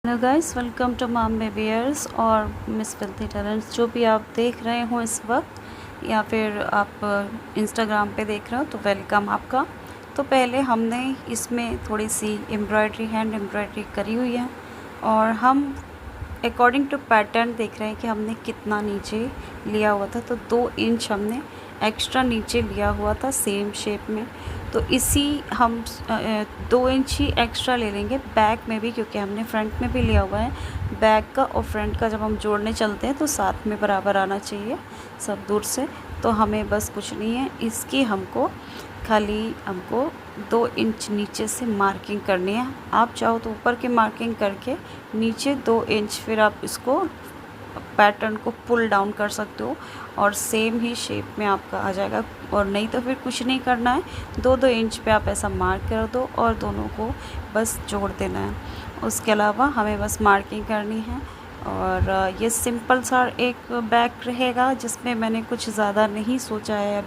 Hello guys, welcome to mom बेबियर्स और miss filthy talents. जो भी आप देख रहे हो इस वक्त या फिर आप इंस्टाग्राम पे देख रहे हो तो वेलकम आपका। तो पहले हमने इसमें थोड़ी सी एम्ब्रॉयडरी, हैंड एम्ब्रॉयडरी करी हुई है और हम अकॉर्डिंग टू पैटर्न देख रहे हैं कि हमने कितना नीचे लिया हुआ था। तो 2 इंच हमने एक्स्ट्रा नीचे लिया हुआ था सेम शेप में। तो इसी हम 2 इंच ही एक्स्ट्रा ले लेंगे बैक में भी, क्योंकि हमने फ्रंट में भी लिया हुआ है। बैक का और फ्रंट का जब हम जोड़ने चलते हैं तो साथ में बराबर आना चाहिए सब दूर से। तो हमें बस कुछ नहीं है, इसकी हमको 2 इंच नीचे से मार्किंग करनी है। आप चाहो तो ऊपर की मार्किंग करके नीचे 2 इंच फिर आप इसको पैटर्न को पुल डाउन कर सकते हो और सेम ही शेप में आपका आ जाएगा। और नहीं तो फिर कुछ नहीं करना है, 2-2 इंच पे आप ऐसा मार्क कर दो और दोनों को बस जोड़ देना है। उसके अलावा हमें बस मार्किंग करनी है। और ये सिंपल सा एक बैग रहेगा जिसमें मैंने कुछ ज़्यादा नहीं सोचा है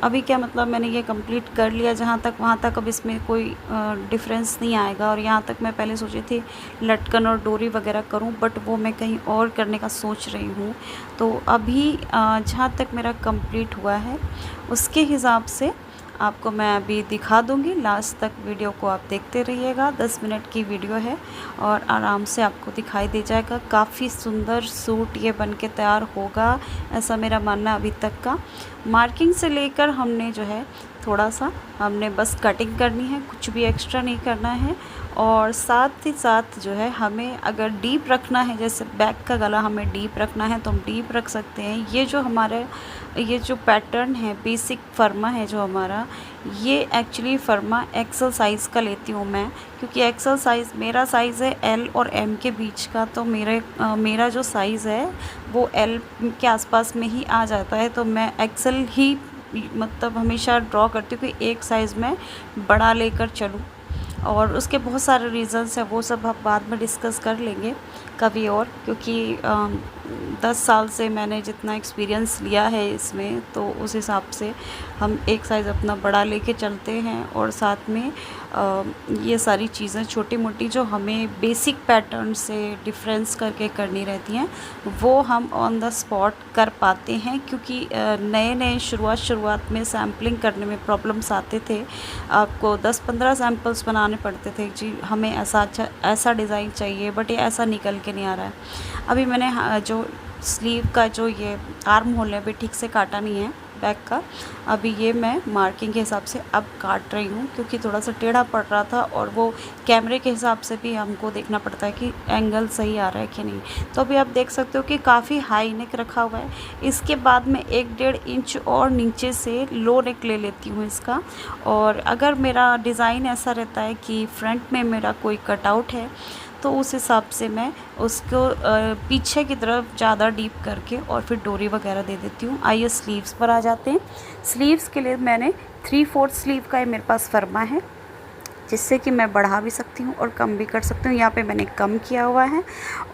अभी क्या मतलब मैंने ये कंप्लीट कर लिया जहाँ तक वहाँ तक। अब इसमें कोई डिफरेंस नहीं आएगा। और यहाँ तक मैं पहले सोची थी लटकन और डोरी वगैरह करूँ, बट वो मैं कहीं और करने का सोच रही हूँ। तो अभी जहाँ तक मेरा कंप्लीट हुआ है उसके हिसाब से आपको मैं अभी दिखा दूंगी। लास्ट तक वीडियो को आप देखते रहिएगा। 10 मिनट की वीडियो है और आराम से आपको दिखाई दे जाएगा। काफ़ी सुंदर सूट ये बन के तैयार होगा, ऐसा मेरा मानना अभी तक का। मार्किंग से लेकर हमने जो है थोड़ा सा हमने बस कटिंग करनी है, कुछ भी एक्स्ट्रा नहीं करना है। और साथ ही साथ जो है हमें अगर डीप रखना है, जैसे बैक का गला हमें डीप रखना है तो हम डीप रख सकते हैं। ये जो पैटर्न है बेसिक फर्मा है जो हमारा, ये एक्चुअली फर्मा एक्सल साइज़ का लेती हूँ मैं, क्योंकि एक्सल साइज़ मेरा साइज़ है एल और एम के बीच का। तो मेरा जो साइज़ है वो एल के आसपास में ही आ जाता है। तो मैं एक्सल ही मतलब हमेशा ड्रॉ करती हूँ कि एक साइज़ में बड़ा लेकर चलूँ। और उसके बहुत सारे रीज़न्स हैं, वो सब हम बाद में डिस्कस कर लेंगे कभी और, क्योंकि 10 साल से मैंने जितना एक्सपीरियंस लिया है इसमें तो उस हिसाब से हम एक साइज़ अपना बड़ा लेके चलते हैं। और साथ में ये सारी चीज़ें छोटी मोटी जो हमें बेसिक पैटर्न से डिफरेंस करके करनी रहती हैं वो हम ऑन द स्पॉट कर पाते हैं, क्योंकि नए शुरुआत में सैम्पलिंग करने में प्रॉब्लम्स आते थे। आपको 10-15 सैम्पल्स बनाने पड़ते थे, जी हमें ऐसा डिज़ाइन चाहिए, बट ये ऐसा निकल के नहीं आ रहा है। अभी मैंने जो स्लीव का जो ये आर्म होल है अभी ठीक से काटा नहीं है बैक का। अभी ये मैं मार्किंग के हिसाब से अब काट रही हूँ, क्योंकि थोड़ा सा टेढ़ा पड़ रहा था और वो कैमरे के हिसाब से भी हमको देखना पड़ता है कि एंगल सही आ रहा है कि नहीं। तो अभी आप देख सकते हो कि काफ़ी हाई नेक रखा हुआ है। इसके बाद मैं 1-1.5 इंच और नीचे से लो नेक ले लेती हूँ इसका। और अगर मेरा डिज़ाइन ऐसा रहता है कि फ्रंट में मेरा कोई कटआउट है तो उस हिसाब से मैं उसको पीछे की तरफ ज़्यादा डीप करके और फिर डोरी वगैरह दे देती हूँ। आइए स्लीव्स पर आ जाते हैं। स्लीव्स के लिए मैंने 3/4 स्लीव का मेरे पास फर्मा है, जिससे कि मैं बढ़ा भी सकती हूँ और कम भी कर सकती हूँ। यहाँ पे मैंने कम किया हुआ है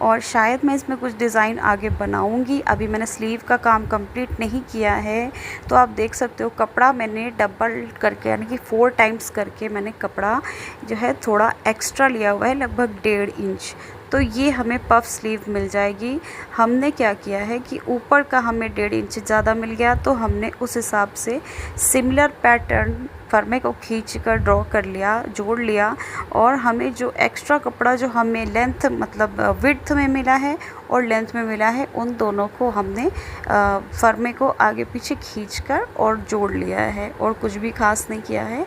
और शायद मैं इसमें कुछ डिज़ाइन आगे बनाऊँगी। अभी मैंने स्लीव का काम कंप्लीट नहीं किया है। तो आप देख सकते हो कपड़ा मैंने डबल करके यानी कि 4 टाइम्स करके मैंने कपड़ा जो है थोड़ा एक्स्ट्रा लिया हुआ है, लगभग 1.5 इंच। तो ये हमें पफ स्लीव मिल जाएगी। हमने क्या किया है कि ऊपर का हमें 1.5 इंच ज़्यादा मिल गया, तो हमने उस हिसाब से सिमिलर पैटर्न फर्मे को खींच कर ड्रॉ कर लिया, जोड़ लिया। और हमें जो एक्स्ट्रा कपड़ा जो हमें लेंथ मतलब विड्थ में मिला है और लेंथ में मिला है, उन दोनों को हमने फर्मे को आगे पीछे खींचकर और जोड़ लिया है और कुछ भी खास नहीं किया है।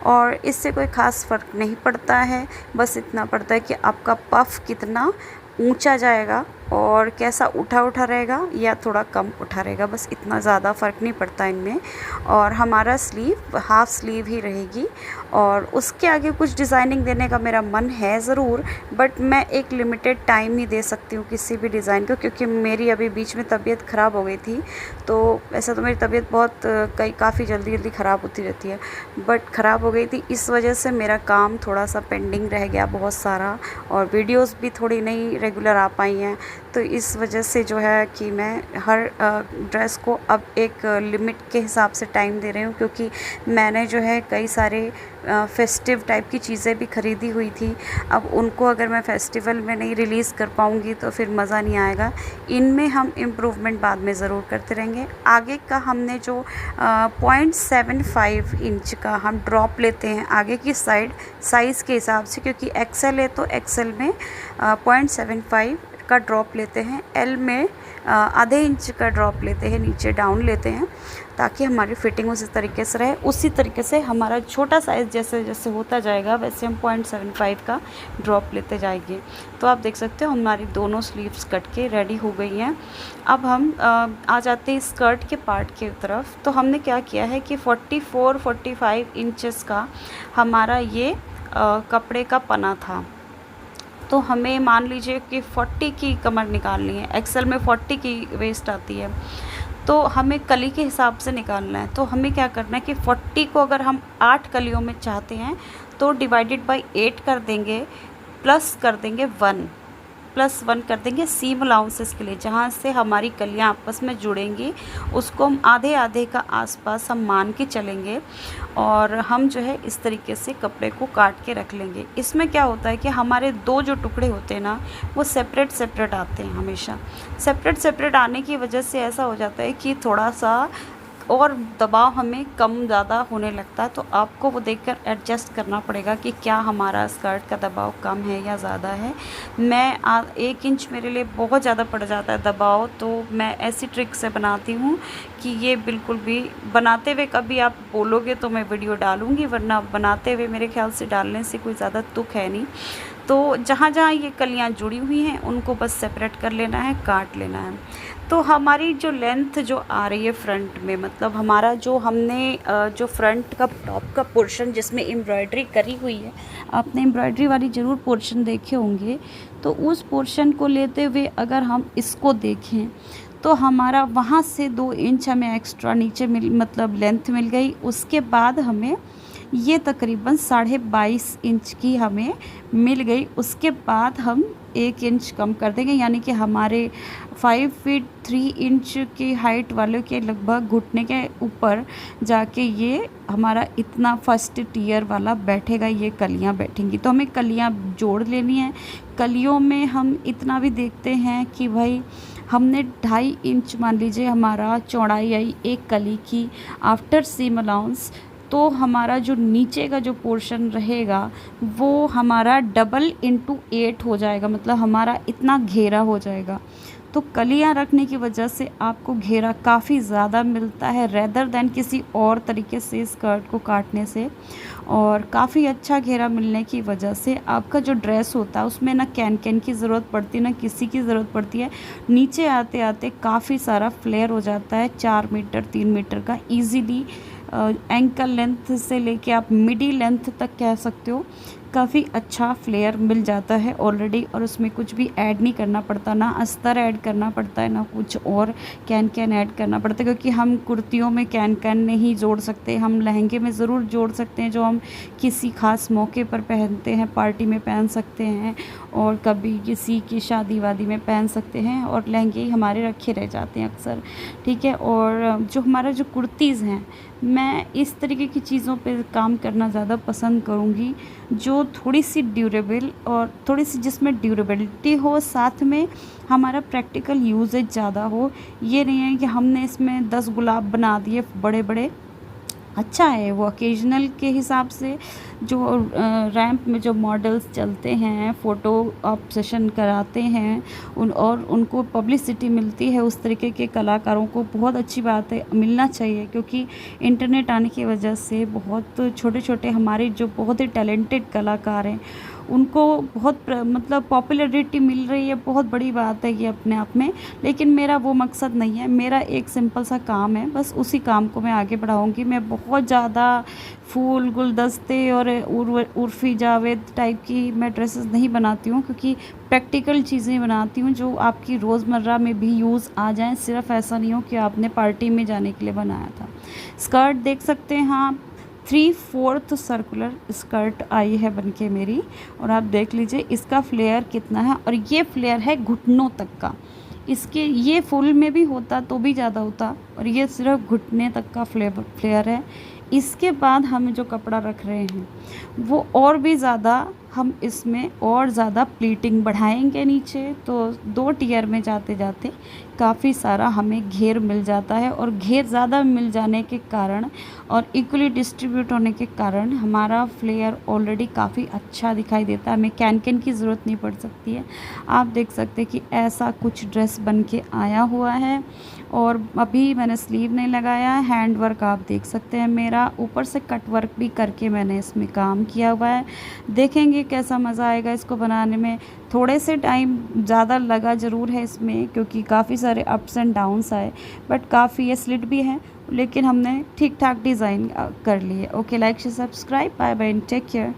और इससे कोई ख़ास फ़र्क नहीं पड़ता है, बस इतना पड़ता है कि आपका पफ कितना ऊंचा जाएगा और कैसा उठा रहेगा या थोड़ा कम उठा रहेगा, बस इतना ज़्यादा फ़र्क नहीं पड़ता इनमें। और हमारा स्लीव हाफ़ स्लीव ही रहेगी। और उसके आगे कुछ डिज़ाइनिंग देने का मेरा मन है ज़रूर, बट मैं एक लिमिटेड टाइम ही दे सकती हूँ किसी भी डिज़ाइन को, क्योंकि मेरी अभी बीच में तबीयत ख़राब हो गई थी। तो वैसे तो मेरी तबीयत बहुत काफ़ी जल्दी ख़राब होती रहती है, बट ख़राब हो गई थी इस वजह से मेरा काम थोड़ा सा पेंडिंग रह गया बहुत सारा, और वीडियोज़ भी थोड़ी नहीं रेगुलर आ पाई हैं। तो इस वजह से जो है कि मैं हर ड्रेस को अब एक लिमिट के हिसाब से टाइम दे रही हूँ, क्योंकि मैंने जो है कई सारे फेस्टिव टाइप की चीज़ें भी ख़रीदी हुई थी। अब उनको अगर मैं फेस्टिवल में नहीं रिलीज़ कर पाऊँगी तो फिर मज़ा नहीं आएगा। इनमें हम इम्प्रूवमेंट बाद में ज़रूर करते रहेंगे। आगे का हमने जो 0.75 इंच का हम ड्रॉप लेते हैं आगे की साइड साइज़ के हिसाब से, क्योंकि एक्सेल है तो एक्सेल में 0.75 का ड्रॉप लेते हैं, एल में आधे इंच का ड्रॉप लेते हैं, नीचे डाउन लेते हैं, ताकि हमारी फिटिंग उसी तरीके से रहे। उसी तरीके से हमारा छोटा साइज़ जैसे जैसे होता जाएगा वैसे हम 0.75 का ड्रॉप लेते जाएंगे। तो आप देख सकते हो हमारी दोनों स्लीव्स कट के रेडी हो गई हैं। अब हम आ जाते हैं स्कर्ट के पार्ट की तरफ। तो हमने क्या किया है कि 44-45 इंचेस का हमारा ये कपड़े का पना था। तो हमें मान लीजिए कि 40 की कमर निकालनी है, एक्सेल में 40 की वेस्ट आती है, तो हमें कली के हिसाब से निकालना है। तो हमें क्या करना है कि 40 को अगर हम 8 कलियों में चाहते हैं तो डिवाइडेड बाय 8 कर देंगे, प्लस कर देंगे 1 कर देंगे सीम अलाउंसेस के लिए, जहाँ से हमारी कलियाँ आपस में जुड़ेंगी उसको हम आधे आधे का आसपास हम मान के चलेंगे और हम जो है इस तरीके से कपड़े को काट के रख लेंगे। इसमें क्या होता है कि हमारे दो जो टुकड़े होते हैं ना वो सेपरेट आते हैं। हमेशा सेपरेट आने की वजह से ऐसा हो जाता है कि थोड़ा सा और दबाव हमें कम ज़्यादा होने लगता है। तो आपको वो देखकर एडजस्ट करना पड़ेगा कि क्या हमारा स्कर्ट का दबाव कम है या ज़्यादा है। 1 इंच मेरे लिए बहुत ज़्यादा पड़ जाता है दबाव, तो मैं ऐसी ट्रिक से बनाती हूँ कि ये बिल्कुल भी बनाते हुए कभी आप बोलोगे तो मैं वीडियो डालूँगी, वरना बनाते हुए मेरे ख्याल से डालने से कोई ज़्यादा तुक है नहीं। तो जहाँ जहाँ ये कलियाँ जुड़ी हुई हैं उनको बस सेपरेट कर लेना है, काट लेना है। तो हमारी जो लेंथ जो आ रही है फ्रंट में, मतलब हमारा जो हमने जो फ्रंट का टॉप का पोर्शन जिसमें एम्ब्रॉयडरी करी हुई है, आपने एम्ब्रॉयडरी वाली ज़रूर पोर्शन देखे होंगे, तो उस पोर्शन को लेते हुए अगर हम इसको देखें तो हमारा वहाँ से 2 इंच हमें एक्स्ट्रा नीचे मतलब लेंथ मिल गई। उसके बाद हमें ये तकरीबन 22.5 इंच की हमें मिल गई। उसके बाद हम 1 इंच कम कर देंगे, यानी कि हमारे 5 फीट 3 इंच की हाइट वाले के लगभग घुटने के ऊपर जाके ये हमारा इतना फर्स्ट टियर वाला बैठेगा, ये कलियां बैठेंगी। तो हमें कलियां जोड़ लेनी है। कलियों में हम इतना भी देखते हैं कि भाई हमने 2.5 इंच मान लीजिए हमारा चौड़ाई आई एक कली की आफ्टर सीम अलाउंस, तो हमारा जो नीचे का जो पोर्शन रहेगा वो हमारा डबल इंटू 8 हो जाएगा, मतलब हमारा इतना घेरा हो जाएगा। तो कलियां रखने की वजह से आपको घेरा काफ़ी ज़्यादा मिलता है रेदर दैन किसी और तरीके से स्कर्ट को काटने से। और काफ़ी अच्छा घेरा मिलने की वजह से आपका जो ड्रेस होता है उसमें ना कैन की ज़रूरत पड़ती ना किसी की ज़रूरत पड़ती है। नीचे आते आते काफ़ी सारा फ्लेयर हो जाता है 4 मीटर 3 मीटर का ईज़िली। एंकल लेंथ से लेके आप मिडी लेंथ तक कह सकते हो, काफ़ी अच्छा फ्लेयर मिल जाता है ऑलरेडी। और उसमें कुछ भी ऐड नहीं करना पड़ता, ना अस्तर ऐड करना पड़ता है, ना कुछ और कैन ऐड करना पड़ता है, क्योंकि हम कुर्तियों में कैन नहीं जोड़ सकते। हम लहंगे में ज़रूर जोड़ सकते हैं, जो हम किसी ख़ास मौके पर पहनते हैं, पार्टी में पहन सकते हैं और कभी किसी की शादी वादी में पहन सकते हैं, और लहंगे ही हमारे रखे रह जाते हैं अक्सर, ठीक है। और जो हमारा जो कुर्तीज़ हैं, मैं इस तरीके की चीज़ों पे काम करना ज़्यादा पसंद करूँगी जो थोड़ी सी ड्यूरेबल और थोड़ी सी जिसमें ड्यूरेबिलिटी हो, साथ में हमारा प्रैक्टिकल यूजेज ज़्यादा हो। ये नहीं है कि हमने इसमें 10 गुलाब बना दिए बड़े बड़े। अच्छा है वो ओकेजनल के हिसाब से, जो रैंप में जो मॉडल्स चलते हैं, फ़ोटो आप सेशन कराते हैं और उनको पब्लिसिटी मिलती है, उस तरीके के कलाकारों को बहुत अच्छी बात है, मिलना चाहिए। क्योंकि इंटरनेट आने की वजह से बहुत छोटे छोटे हमारे जो बहुत ही टैलेंटेड कलाकार हैं उनको बहुत मतलब पॉपुलैरिटी मिल रही है, बहुत बड़ी बात है ये अपने आप में। लेकिन मेरा वो मकसद नहीं है, मेरा एक सिंपल सा काम है, बस उसी काम को मैं आगे बढ़ाऊंगी। मैं बहुत ज़्यादा फूल गुलदस्ते और उर्फ़ी जावेद टाइप की मैं ड्रेसेस नहीं बनाती हूँ, क्योंकि प्रैक्टिकल चीज़ें बनाती हूँ जो आपकी रोज़मर्रा में भी यूज़ आ जाएं। सिर्फ ऐसा नहीं हो कि आपने पार्टी में जाने के लिए बनाया था। स्कर्ट देख सकते हैं आप, 3/4 सर्कुलर स्कर्ट आई है बनके मेरी, और आप देख लीजिए इसका फ्लेयर कितना है। और ये फ्लेयर है घुटनों तक का, इसके ये फुल में भी होता तो भी ज़्यादा होता, और ये सिर्फ घुटने तक का फ्लेयर है। इसके बाद हम जो कपड़ा रख रहे हैं वो और भी ज़्यादा हम इसमें और ज़्यादा प्लीटिंग बढ़ाएंगे नीचे, तो 2 टियर में जाते जाते काफ़ी सारा हमें घेर मिल जाता है। और घेर ज़्यादा मिल जाने के कारण और इक्वली डिस्ट्रीब्यूट होने के कारण हमारा फ्लेयर ऑलरेडी काफ़ी अच्छा दिखाई देता है, हमें कैन की ज़रूरत नहीं पड़ सकती है। आप देख सकते हैं कि ऐसा कुछ ड्रेस बन के आया हुआ है। और अभी मैंने स्लीव नहीं लगाया है, हैंड वर्क आप देख सकते हैं मेरा, ऊपर से कट वर्क भी करके मैंने इसमें काम किया हुआ है। देखेंगे कैसा मज़ा आएगा इसको बनाने में। थोड़े से टाइम ज़्यादा लगा ज़रूर है इसमें, क्योंकि काफ़ी सारे अप्स एंड डाउन्स आए, बट काफ़ी ये स्लिट भी है, लेकिन हमने ठीक ठाक डिज़ाइन कर लिए। Okay, like share subscribe, bye bye, take care.